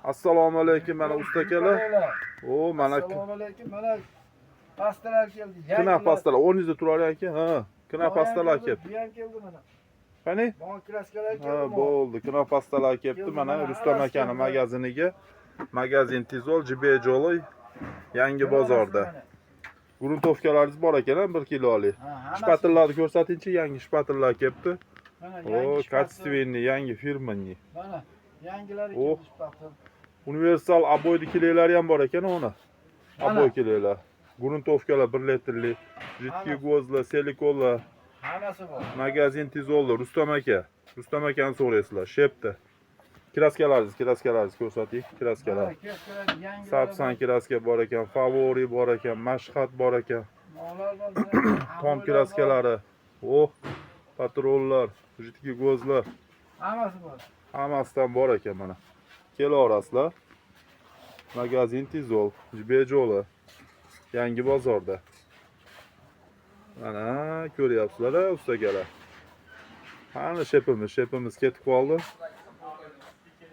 Assalomu alaykum mana usta akalar. O mana Assalomu alaykum. Mana pastalar keldi. kina pastalar o'rningizda turar ekan. Ha, kina pastalar keldi. Bu ham keldi mana. Qani? Bog' kraskalar keldi. Ha, bo'ldi. Kina pastalar kelibdi mana Rustam akaning magaziniga. Magazin Tizol Jibejo'li yangi bozorda. Gruntovkalaringiz bor ekan, 1 kilolik. Shpatillarni ko'rsatingchi, yangi shpatillar kelibdi. O, Katsvinni yangi firmani. Mana yangilari Oh. keldi shpatil. Universal aboyli kileylari ham bor ekan ona. Aboy kileylar. Gruntovkalar 1 litrli, jiddiy g'ozlar, silikonlar, Hammasi bor. magazin Tizollar, Rustam aka. Rustam akani so'raysizlar, shepda. Kraskalaringiz ko'rsating, kraskalar. Mana kraskalar yangilari. Sapsan kraska bor ekan, favori bor ekan, mashhad bor ekan. Molar bor. Tom kraskalari. Oh, patrollar, jiddiy g'ozlar. Hammasi bor. Hammasidan bor ekan mana. Kelaverasizlar. Magazin Tizol, Jibejo'li. Yangi bozorda. Mana ko'ryapsizlar-a ustagalar. Qani shepimiz ketib qoldi.